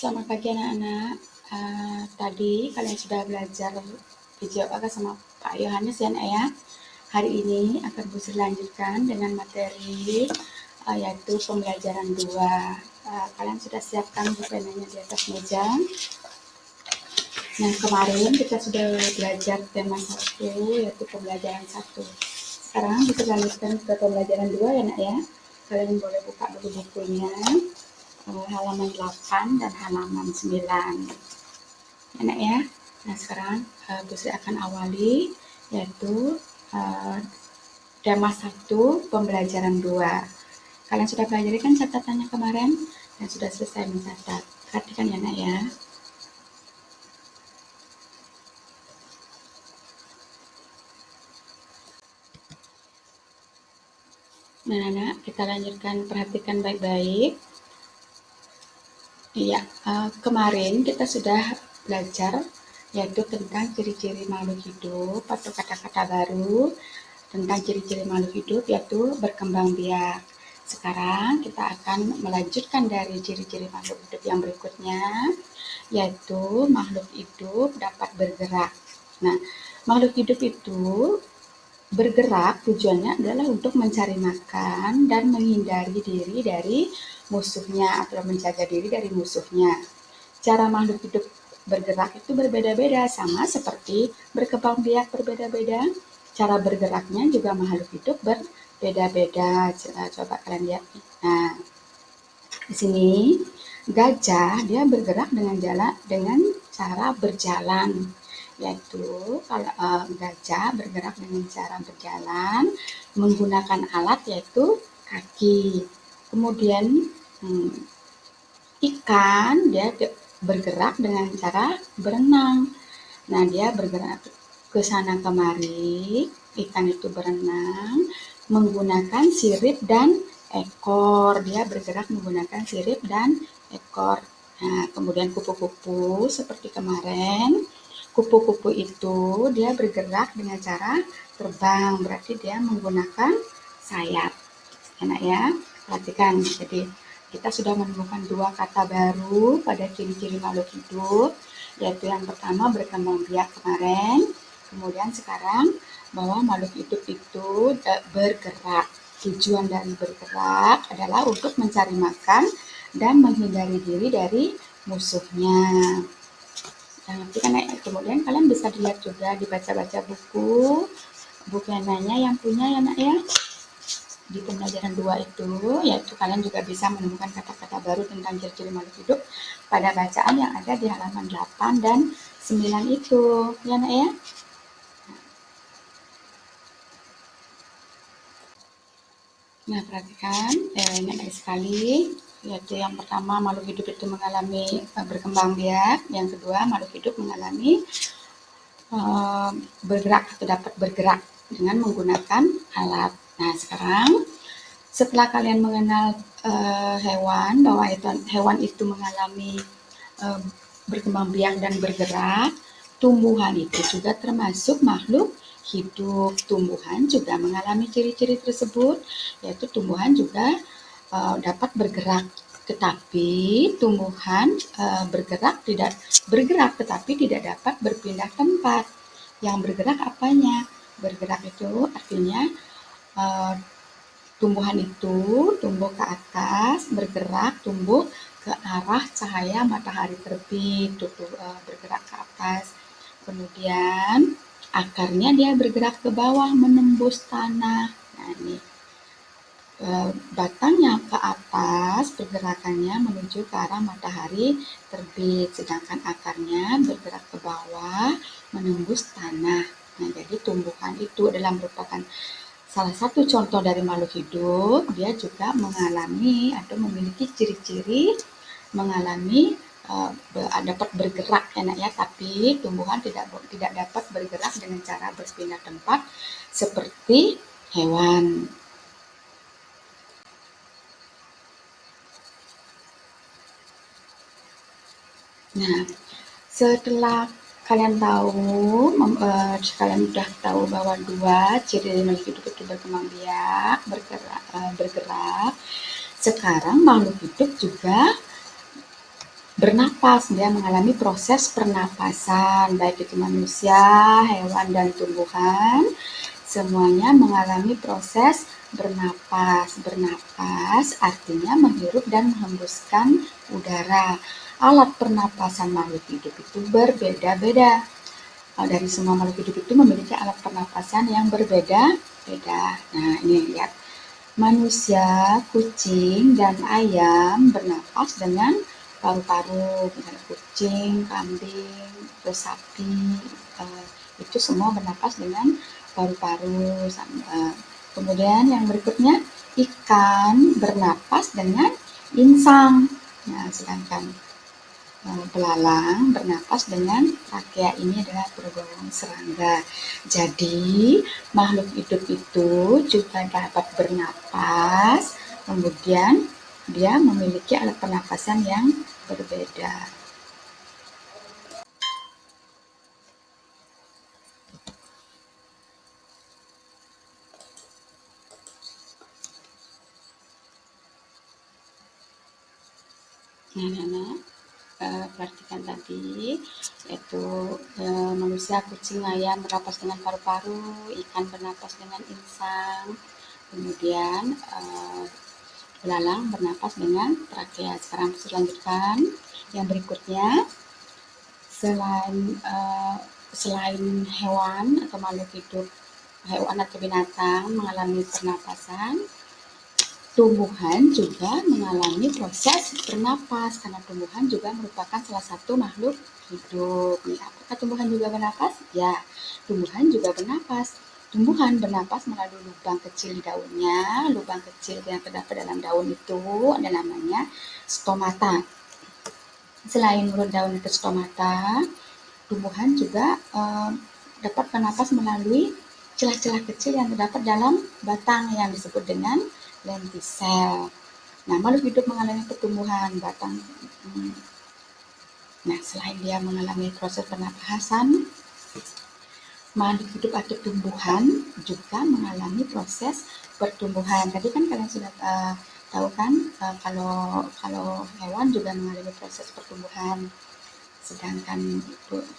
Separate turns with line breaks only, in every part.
Selamat pagi anak-anak. Tadi kalian sudah belajar video sama Pak Yohanes ya nak ya. Hari ini akan Busri lanjutkan dengan materi yaitu pembelajaran 2. Kalian sudah siapkan bukunya di atas meja. Nah, kemarin kita sudah belajar tema 1 yaitu pembelajaran 1. Sekarang kita lanjutkan ke pembelajaran 2 ya nak ya. Kalian boleh buka dulu bukunya. Halaman 8 dan halaman 9 enak ya. Nah sekarang Busri akan awali yaitu tema 1 pembelajaran 2. Kalian sudah pelajari kan catatannya kemarin dan sudah selesai mencatat. Perhatikan ya nak ya. Nah anak, kita lanjutkan, perhatikan baik-baik. Iya, kemarin kita sudah belajar yaitu tentang ciri-ciri makhluk hidup atau kata-kata baru tentang ciri-ciri makhluk hidup yaitu berkembang biak. Sekarang kita akan melanjutkan dari ciri-ciri makhluk hidup yang berikutnya yaitu makhluk hidup dapat bergerak. Nah, makhluk hidup itu bergerak tujuannya adalah untuk mencari makan dan menghindari diri dari musuhnya atau menjaga diri dari musuhnya. Cara makhluk hidup bergerak itu berbeda-beda, sama seperti berkembang biak berbeda-beda. Cara bergeraknya juga makhluk hidup berbeda-beda. Coba kalian lihat. Nah, di sini gajah dia bergerak dengan cara berjalan, yaitu kalau gajah bergerak dengan cara berjalan menggunakan alat yaitu kaki. Kemudian ikan dia bergerak dengan cara berenang. Nah, dia bergerak ke sana kemari, ikan itu berenang menggunakan sirip dan ekor. Dia bergerak menggunakan sirip dan ekor. Nah, kemudian kupu-kupu seperti kemarin, kupu-kupu itu dia bergerak dengan cara terbang, berarti dia menggunakan sayap. Enak ya, perhatikan. Jadi kita sudah menemukan 2 kata baru pada ciri-ciri makhluk hidup, yaitu yang pertama berkembang biak kemarin, kemudian sekarang bahwa makhluk hidup itu bergerak. Tujuan dari bergerak adalah untuk mencari makan dan menghindari diri dari musuhnya. Nah, nanti kan kemudian kalian bisa dilihat juga, dibaca-baca buku yang lainnya yang punya ya nak ya. Di pembelajaran 2 itu, yaitu kalian juga bisa menemukan kata-kata baru tentang ciri-ciri makhluk hidup pada bacaan yang ada di halaman 8 dan 9 itu, ya nak ya. Nah, perhatikan, ini ada sekali, yaitu yang pertama makhluk hidup itu mengalami berkembang biak, yang kedua makhluk hidup mengalami bergerak atau dapat bergerak dengan menggunakan alat. Nah, sekarang setelah kalian mengenal hewan, bahwa hewan itu mengalami berkembang biak dan bergerak, tumbuhan itu juga termasuk makhluk hidup. Tumbuhan juga mengalami ciri-ciri tersebut, yaitu tumbuhan juga dapat bergerak, tetapi tumbuhan bergerak tetapi tidak dapat berpindah tempat. Yang bergerak apanya? Bergerak itu artinya tumbuhan itu tumbuh ke atas, bergerak, tumbuh ke arah cahaya matahari terbit, bergerak ke atas. Kemudian akarnya dia bergerak ke bawah menembus tanah. Nah, ini batangnya ke atas, pergerakannya menuju ke arah matahari terbit, sedangkan akarnya bergerak ke bawah menembus tanah. Nah, jadi tumbuhan itu adalah merupakan salah satu contoh dari makhluk hidup. Dia juga mengalami atau memiliki ciri-ciri mengalami dapat bergerak enak ya, tapi tumbuhan tidak dapat bergerak dengan cara berpindah tempat seperti hewan. Nah, setelah kalian tahu, kalian sudah tahu bahwa 2 ciri makhluk hidup itu berkembang biak, bergerak. Sekarang makhluk hidup juga bernapas, dia mengalami proses pernapasan, baik itu manusia, hewan, dan tumbuhan, semuanya mengalami proses bernapas. Bernapas artinya menghirup dan menghembuskan udara. Alat pernapasan makhluk hidup itu berbeda-beda. Dari semua makhluk hidup itu memiliki alat pernapasan yang berbeda-beda. Nah, ini lihat. Manusia, kucing, dan ayam bernapas dengan paru-paru. Misalnya kucing, kambing, terus sapi, itu semua bernapas dengan paru-paru. Kemudian yang berikutnya, ikan bernapas dengan insang. Nah, sedangkan belalang bernapas dengan trakea, ini adalah tergolong serangga. Jadi makhluk hidup itu juga dapat bernapas, kemudian dia memiliki alat pernapasan yang berbeda. Nah, perhatikan tadi, yaitu manusia, kucing, ayam bernapas dengan paru-paru, ikan bernapas dengan insang, kemudian belalang bernapas dengan trakea. Sekarang bisa lanjutkan. Yang berikutnya, selain hewan atau makhluk hidup, hewan atau binatang mengalami pernapasan, tumbuhan juga mengalami proses bernapas, karena tumbuhan juga merupakan salah satu makhluk hidup. Apakah tumbuhan juga bernapas? Ya, tumbuhan juga bernapas. Tumbuhan bernapas melalui lubang kecil di daunnya. Lubang kecil yang terdapat dalam daun itu ada namanya stomata. Selain mulut daun itu stomata, tumbuhan juga dapat bernapas melalui celah-celah kecil yang terdapat dalam batang yang disebut dengan lentisel. Nah, makhluk hidup mengalami pertumbuhan batang. Nah, selain dia mengalami proses pernapasan, makhluk hidup atau tumbuhan juga mengalami proses pertumbuhan. Tadi kan kalian sudah tahu kan, kalau hewan juga mengalami proses pertumbuhan. Sedangkan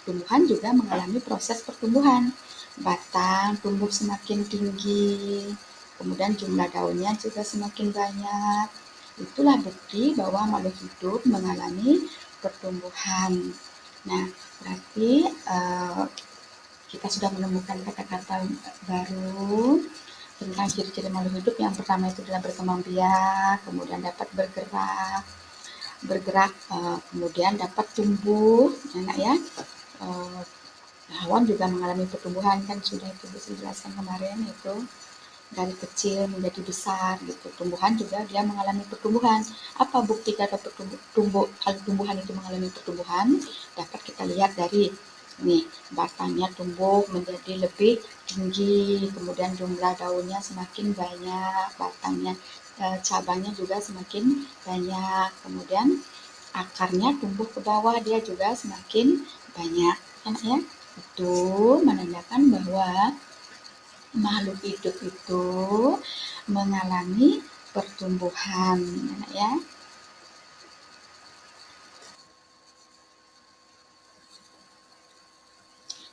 tumbuhan juga mengalami proses pertumbuhan. Batang tumbuh semakin tinggi, kemudian jumlah daunnya juga semakin banyak. Itulah bukti bahwa makhluk hidup mengalami pertumbuhan. Nah, berarti kita sudah menemukan kata-kata baru tentang ciri-ciri makhluk hidup. Yang pertama itu adalah berkembang biak, kemudian dapat bergerak, kemudian dapat tumbuh, enak ya. Hewan juga mengalami pertumbuhan, kan sudah itu bisa dijelaskan kemarin, itu dari kecil menjadi besar gitu. Tumbuhan juga dia mengalami pertumbuhan. Apa bukti kalau tumbuhan itu mengalami pertumbuhan? Dapat kita lihat dari ini, batangnya tumbuh menjadi lebih tinggi, kemudian jumlah daunnya semakin banyak, batangnya cabangnya juga semakin banyak, kemudian akarnya tumbuh ke bawah, dia juga semakin banyak, kan ya. Itu menandakan bahwa makhluk hidup itu mengalami pertumbuhan, ya.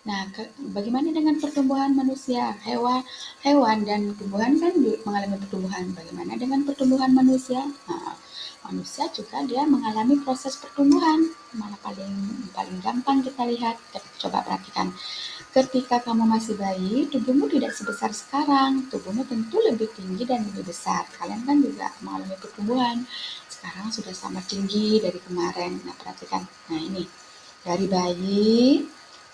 Nah, bagaimana dengan pertumbuhan manusia? Hewan dan tumbuhan kan mengalami pertumbuhan. Bagaimana dengan pertumbuhan manusia? Nah, manusia juga dia mengalami proses pertumbuhan. Mana paling gampang kita lihat. Coba perhatikan. Ketika kamu masih bayi, tubuhmu tidak sebesar sekarang. Tubuhmu tentu lebih tinggi dan lebih besar. Kalian kan juga mengalami pertumbuhan. Sekarang sudah sama tinggi dari kemarin. Nah, perhatikan. Nah, ini dari bayi,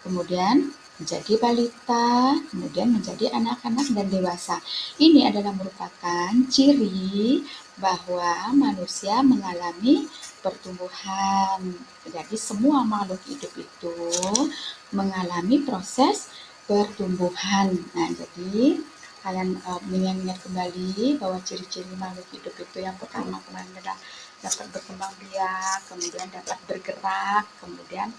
kemudian menjadi balita, kemudian menjadi anak-anak dan dewasa. Ini adalah merupakan ciri bahwa manusia mengalami pertumbuhan. Jadi semua makhluk hidup itu mengalami proses pertumbuhan. Nah, jadi kalian mengingat kembali bahwa ciri-ciri makhluk hidup itu yang pertama kemarin adalah dapat berkembang biak, kemudian dapat bergerak, kemudian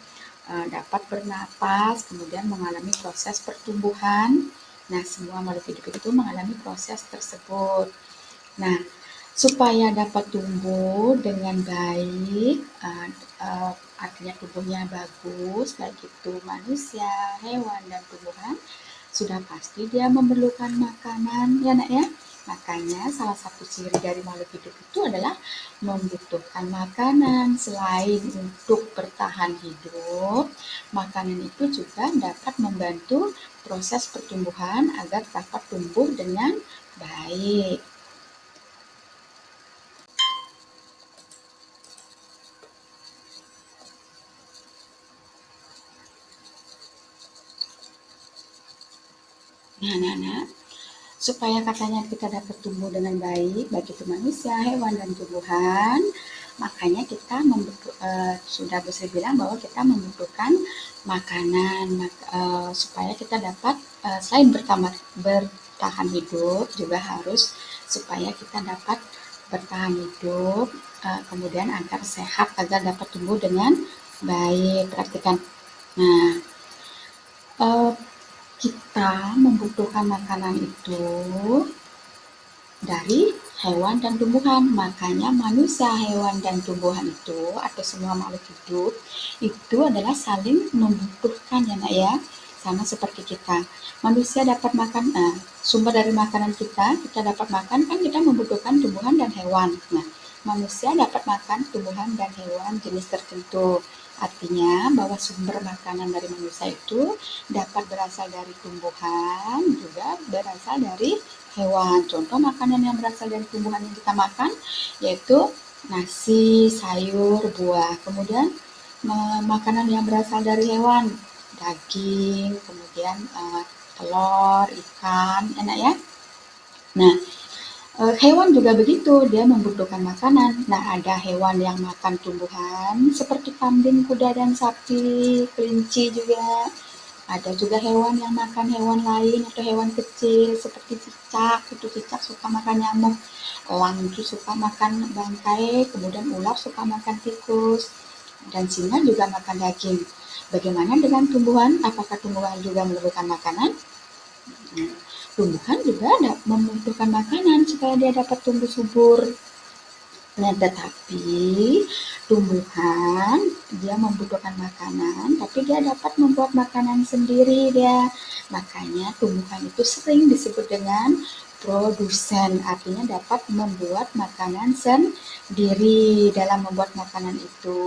dapat bernapas, kemudian mengalami proses pertumbuhan. Nah, semua makhluk hidup itu mengalami proses tersebut. Nah, supaya dapat tumbuh dengan baik, artinya tubuhnya bagus, baik itu manusia, hewan, dan tumbuhan, sudah pasti dia memerlukan makanan, ya nak ya. Makanya salah satu ciri dari makhluk hidup itu adalah membutuhkan makanan. Selain untuk bertahan hidup, makanan itu juga dapat membantu proses pertumbuhan agar dapat tumbuh dengan baik. Nah, supaya katanya kita dapat tumbuh dengan baik, baik itu manusia, hewan, dan tumbuhan, makanya kita sudah bisa bilang bahwa kita membutuhkan makanan supaya kita dapat selain bertahan hidup, juga harus supaya kita dapat bertahan hidup, kemudian agar sehat, agar dapat tumbuh dengan baik. Perhatikan. Nah, uh, kita membutuhkan makanan itu dari hewan dan tumbuhan. Makanya manusia, hewan, dan tumbuhan itu atau semua makhluk hidup itu adalah saling membutuhkan, ya nak ya. Sama seperti kita. Manusia dapat makan, sumber dari makanan kita dapat makan, kan kita membutuhkan tumbuhan dan hewan. Nah, manusia dapat makan tumbuhan dan hewan jenis tertentu. Artinya bahwa sumber makanan dari manusia itu dapat berasal dari tumbuhan, juga berasal dari hewan. Contoh makanan yang berasal dari tumbuhan yang kita makan yaitu nasi, sayur, buah. Kemudian makanan yang berasal dari hewan, daging, kemudian telur, ikan, enak ya. Nah, hewan juga begitu, dia membutuhkan makanan. Nah, ada hewan yang makan tumbuhan seperti kambing, kuda, dan sapi, kelinci juga. Ada juga hewan yang makan hewan lain atau hewan kecil seperti cicak. Itu cicak suka makan nyamuk. Elang itu suka makan bangkai, kemudian ular suka makan tikus. Dan singa juga makan daging. Bagaimana dengan tumbuhan? Apakah tumbuhan juga memerlukan makanan? Tumbuhan juga membutuhkan makanan supaya dia dapat tumbuh subur. Nah, tetapi tumbuhan dia membutuhkan makanan, tapi dia dapat membuat makanan sendiri dia. Makanya tumbuhan itu sering disebut dengan produsen, artinya dapat membuat makanan sendiri. Dalam membuat makanan itu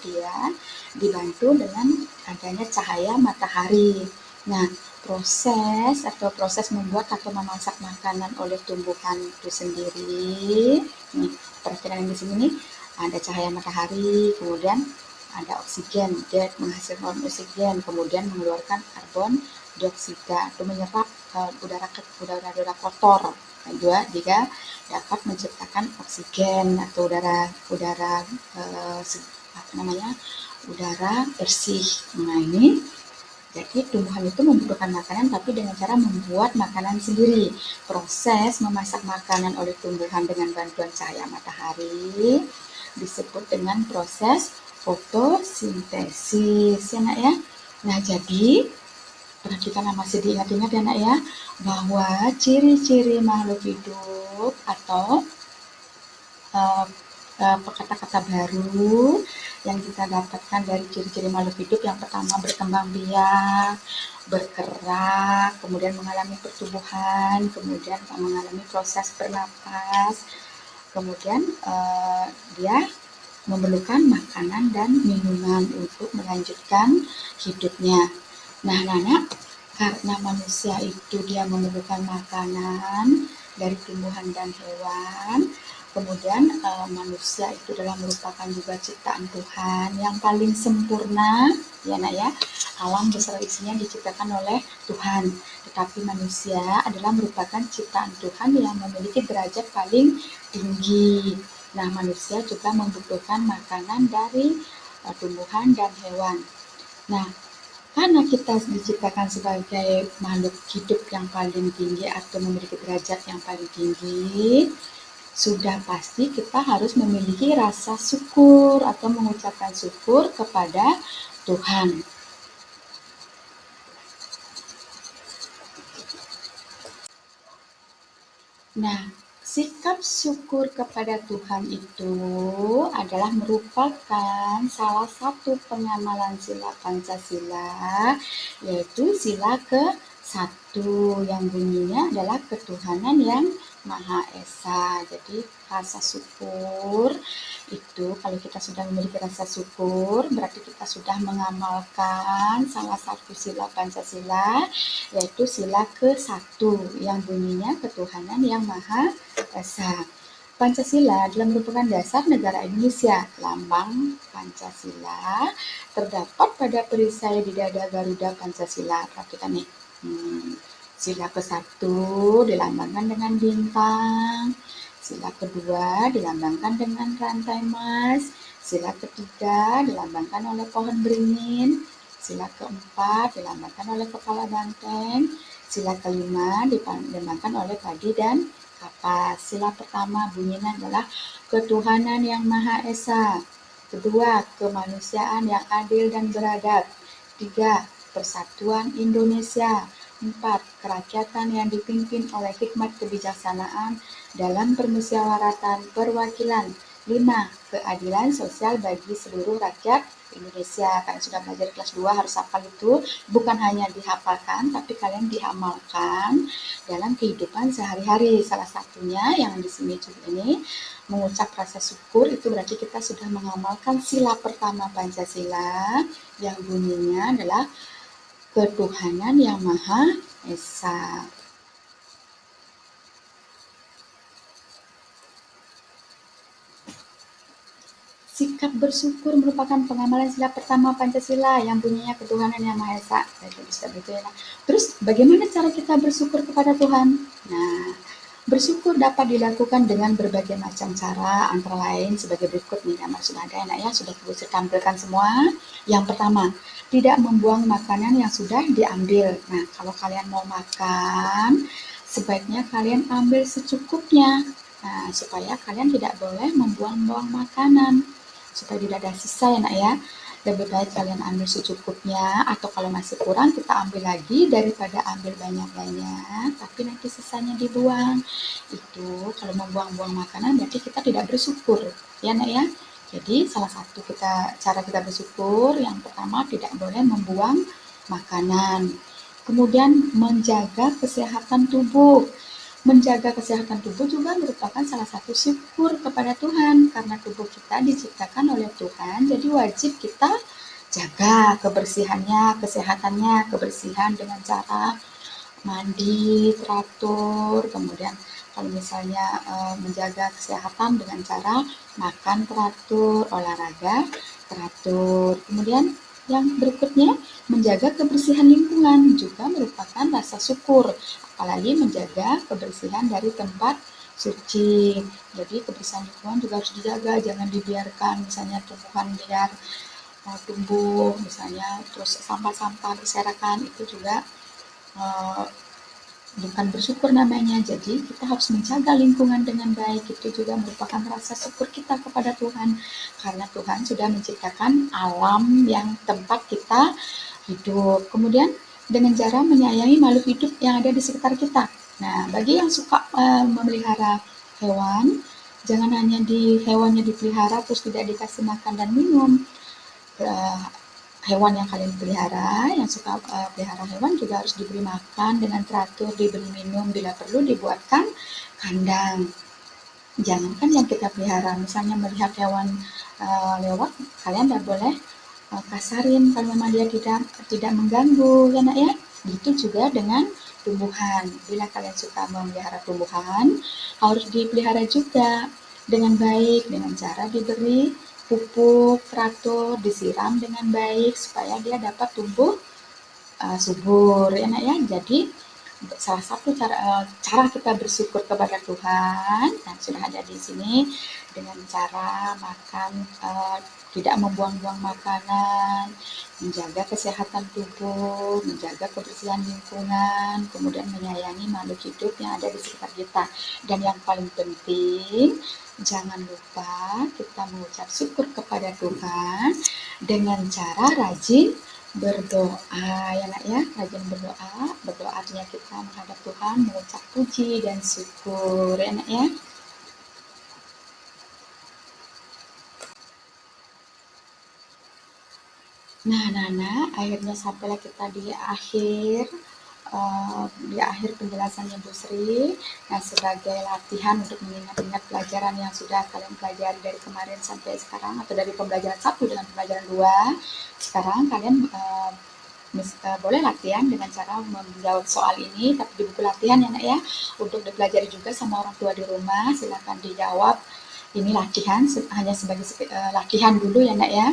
dia dibantu dengan adanya cahaya matahari. Nah, proses membuat atau memasak makanan oleh tumbuhan itu sendiri. Nih, perkiraan di sini nih ada cahaya matahari, kemudian ada oksigen, dia menghasilkan oksigen, kemudian mengeluarkan karbon dioksida atau menyerap udara kotor. Kedua, juga dapat menciptakan oksigen atau udara udara bersih. Nah, ini jadi tumbuhan itu membutuhkan makanan tapi dengan cara membuat makanan sendiri. Proses memasak makanan oleh tumbuhan dengan bantuan cahaya matahari disebut dengan proses fotosintesis, ya nak ya. Nah, jadi perhatikan masih diingat-ingat ya nak ya, bahwa ciri-ciri makhluk hidup atau kata-kata baru yang kita dapatkan dari ciri-ciri makhluk hidup. Yang pertama, berkembang biak, bergerak, kemudian mengalami pertumbuhan, kemudian mengalami proses bernapas, kemudian dia memerlukan makanan dan minuman untuk melanjutkan hidupnya. Nah, anak-anak, karena manusia itu dia memerlukan makanan dari tumbuhan dan hewan, kemudian manusia itu adalah merupakan juga ciptaan Tuhan yang paling sempurna, ya nak ya. Alam beserta isinya diciptakan oleh Tuhan, tetapi manusia adalah merupakan ciptaan Tuhan yang memiliki derajat paling tinggi. Nah, manusia juga membutuhkan makanan dari tumbuhan dan hewan. Nah, karena kita diciptakan sebagai makhluk hidup yang paling tinggi atau memiliki derajat yang paling tinggi, sudah pasti kita harus memiliki rasa syukur atau mengucapkan syukur kepada Tuhan. Nah, Sikap syukur kepada Tuhan itu adalah merupakan salah satu pengamalan sila Pancasila, yaitu sila ke-1 yang bunyinya adalah ketuhanan yang Maha Esa. Jadi rasa syukur itu, kalau kita sudah memiliki rasa syukur, berarti kita sudah mengamalkan salah satu sila Pancasila, yaitu sila ke-1 yang bunyinya ketuhanan yang Maha Esa. Pancasila adalah merupakan dasar negara Indonesia. Lambang Pancasila terdapat pada perisai di dada Garuda Pancasila. Perhatikan nih. Sila ke-1 dilambangkan dengan bintang. Sila kedua dilambangkan dengan rantai emas. Sila ketiga dilambangkan oleh pohon beringin. Sila keempat dilambangkan oleh kepala banteng. Sila kelima dilambangkan oleh padi dan kapas. Sila pertama bunyinya adalah ketuhanan yang Maha Esa. Kedua, kemanusiaan yang adil dan beradab. Tiga, persatuan Indonesia. 4. Kerakyatan yang dipimpin oleh hikmat kebijaksanaan dalam permusyawaratan perwakilan. 5. Keadilan sosial bagi seluruh rakyat Indonesia. Kalian sudah belajar kelas 2 harus hafal itu, bukan hanya dihafalkan tapi kalian diamalkan dalam kehidupan sehari-hari. Salah satunya yang di sini juga ini mengucap rasa syukur, itu berarti kita sudah mengamalkan sila pertama Pancasila yang bunyinya adalah ketuhanan yang Maha Esa. Sikap bersyukur merupakan pengamalan sila pertama Pancasila yang bunyinya ketuhanan yang Maha Esa. Terus bagaimana cara kita bersyukur kepada Tuhan? Nah, bersyukur dapat dilakukan dengan berbagai macam cara, antara lain sebagai berikut nih, yang sudah ada anak ya, sudah saya tampilkan semua. Yang pertama, tidak membuang makanan yang sudah diambil. Nah, kalau kalian mau makan, sebaiknya kalian ambil secukupnya. Nah, supaya kalian tidak boleh membuang-buang makanan, supaya tidak ada sisa ya nak ya. Lebih baik kalian ambil secukupnya, atau kalau masih kurang kita ambil lagi daripada ambil banyak-banyak tapi nanti sisanya dibuang. Itu kalau membuang-buang makanan berarti kita tidak bersyukur ya nak ya. Jadi salah satu cara kita bersyukur yang pertama, tidak boleh membuang makanan. Kemudian menjaga kesehatan tubuh. Menjaga kesehatan tubuh juga merupakan salah satu syukur kepada Tuhan, karena tubuh kita diciptakan oleh Tuhan, jadi wajib kita jaga kebersihannya, kesehatannya. Kebersihan dengan cara mandi teratur, kemudian kalau misalnya menjaga kesehatan dengan cara makan teratur, olahraga teratur. Kemudian yang berikutnya, menjaga kebersihan lingkungan juga merupakan rasa syukur, apalagi menjaga kebersihan dari tempat suci. Jadi kebersihan lingkungan juga harus dijaga, jangan dibiarkan misalnya tumbuhan liar tumbuh misalnya, terus sampah-sampah berserakan, itu juga bukan bersyukur namanya. Jadi kita harus menjaga lingkungan dengan baik, itu juga merupakan rasa syukur kita kepada Tuhan, karena Tuhan sudah menciptakan alam yang tempat kita hidup. Kemudian dengan cara menyayangi makhluk hidup yang ada di sekitar kita. Nah, bagi yang suka memelihara hewan, jangan hanya hewannya dipelihara terus tidak dikasih makan dan minum. Hewan yang kalian pelihara, yang suka pelihara hewan juga harus diberi makan dengan teratur, diberi minum, bila perlu dibuatkan kandang. Jangankan yang kita pelihara, misalnya melihat hewan lewat, kalian tidak boleh kasarin kalau memang dia tidak mengganggu ya nak ya. Begitu juga dengan tumbuhan. Bila kalian suka memelihara tumbuhan, harus dipelihara juga dengan baik, dengan cara diberi pupuk teratur, disiram dengan baik supaya dia dapat tumbuh subur ya nak ya. Jadi salah satu cara kita bersyukur kepada Tuhan yang sudah ada di sini, dengan cara makan, tidak membuang-buang makanan, menjaga kesehatan tubuh, menjaga kebersihan lingkungan, kemudian menyayangi makhluk hidup yang ada di sekitar kita. Dan yang paling penting, jangan lupa kita mengucap syukur kepada Tuhan dengan cara rajin berdoa ya nak ya, rajin berdoa. Berdoa artinya kita menghadap Tuhan, mengucap puji dan syukur ya nak ya. Nah, akhirnya sampailah kita di akhir penjelasannya Bu Sri. Nah, sebagai latihan untuk mengingat-ingat pelajaran yang sudah kalian pelajari dari kemarin sampai sekarang, atau dari pembelajaran 1 dengan pembelajaran 2, sekarang kalian boleh latihan dengan cara menjawab soal ini, tapi di buku latihan ya nak ya, untuk dipelajari juga sama orang tua di rumah. Silakan dijawab. Ini latihan, hanya sebagai latihan dulu ya nak ya.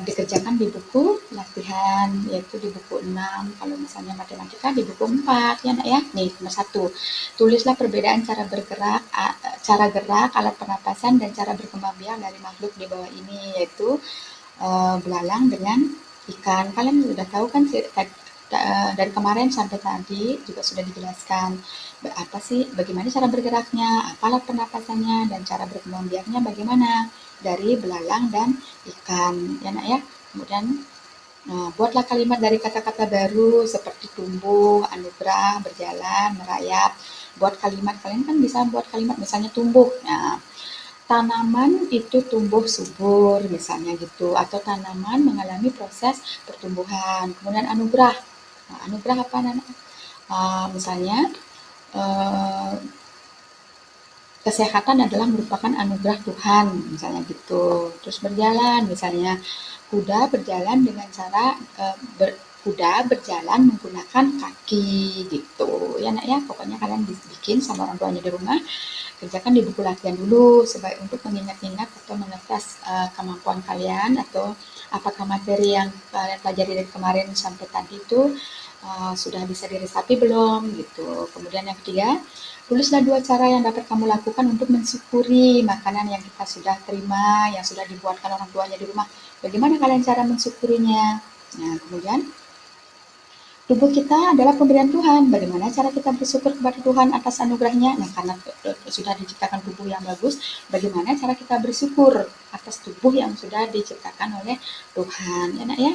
Dikerjakan di buku latihan, yaitu di buku 6, kalau misalnya matematika di buku 4 ya nak ya. Nih, nomor 1, tulislah perbedaan cara gerak, alat pernapasan, dan cara berkembang biak dari makhluk di bawah ini, yaitu belalang dengan ikan. Kalian sudah tahu kan dari kemarin sampai tadi juga sudah dijelaskan apa sih, bagaimana cara bergeraknya, apa alat pernapasannya, dan cara berkembang biaknya bagaimana dari belalang dan ikan ya nak ya. Kemudian buatlah kalimat dari kata-kata baru seperti tumbuh, anugerah, berjalan, merayap. Buat kalimat, kalian kan bisa buat kalimat misalnya tumbuh. Nah, tanaman itu tumbuh subur misalnya gitu, atau tanaman mengalami proses pertumbuhan. Kemudian anugerah. Nah, anugerah apa anak? Misalnya kesehatan adalah merupakan anugerah Tuhan misalnya gitu. Terus berjalan misalnya, kuda berjalan dengan cara kuda berjalan menggunakan kaki gitu ya nak ya. Pokoknya kalian bikin sama orang tuanya di rumah, kerjakan di buku latihan dulu sebagai untuk mengingat-ingat atau mengetes kemampuan kalian, atau apakah materi yang kalian pelajari dari kemarin sampai tadi itu sudah bisa diresapi belum gitu. Kemudian yang ketiga, tulislah 2 cara yang dapat kamu lakukan untuk mensyukuri makanan yang kita sudah terima, yang sudah dibuatkan orang tuanya di rumah. Bagaimana kalian cara mensyukurinya? Nah, kemudian tubuh kita adalah pemberian Tuhan. Bagaimana cara kita bersyukur kepada Tuhan atas anugerahnya? Nah, karena sudah diciptakan tubuh yang bagus, bagaimana cara kita bersyukur atas tubuh yang sudah diciptakan oleh Tuhan, ya nak ya?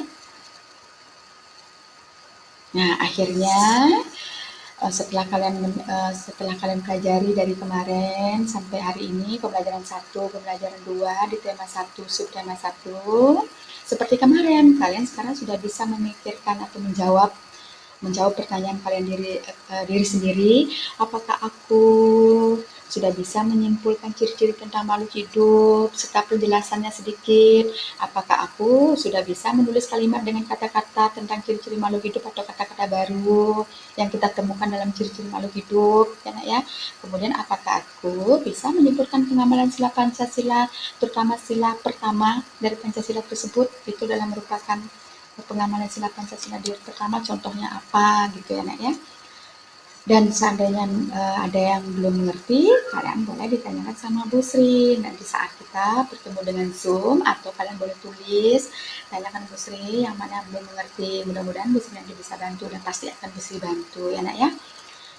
Nah, akhirnya setelah kalian pelajari dari kemarin sampai hari ini, pembelajaran 1, pembelajaran 2 di tema 1, subtema 1, seperti kemarin, kalian sekarang sudah bisa memikirkan atau menjawab pertanyaan kalian diri sendiri. Apakah aku sudah bisa menyimpulkan ciri-ciri tentang makhluk hidup serta penjelasannya sedikit? Apakah aku sudah bisa menulis kalimat dengan kata-kata tentang ciri-ciri makhluk hidup atau kata-kata baru yang kita temukan dalam ciri-ciri makhluk hidup ya? Kemudian apakah aku bisa menyimpulkan pengamalan sila Pancasila, terutama sila pertama dari Pancasila tersebut, itu dalam merupakan pengamalan sila Pancasila di pertama, contohnya apa gitu ya nak ya. Dan seandainya ada yang belum mengerti, kalian boleh ditanyakan sama Bu Sri. Nanti saat kita bertemu dengan Zoom, atau kalian boleh tulis, tanyakan Bu Sri yang mana belum mengerti. Mudah-mudahan Bu Sri nanti bisa bantu, dan pasti akan Bu Sri bantu ya nak ya.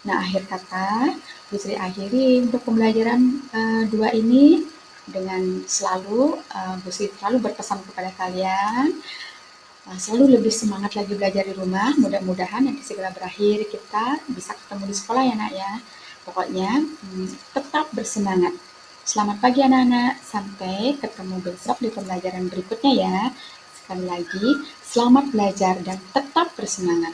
Nah, akhir kata Bu Sri akhiri untuk pembelajaran 2 ini dengan selalu Bu Sri selalu berpesan kepada kalian, selalu lebih semangat lagi belajar di rumah. Mudah-mudahan nanti segera berakhir, kita bisa ketemu di sekolah ya nak ya. Pokoknya tetap bersemangat. Selamat pagi anak-anak, sampai ketemu besok di pembelajaran berikutnya ya. Sekali lagi, selamat belajar dan tetap bersemangat.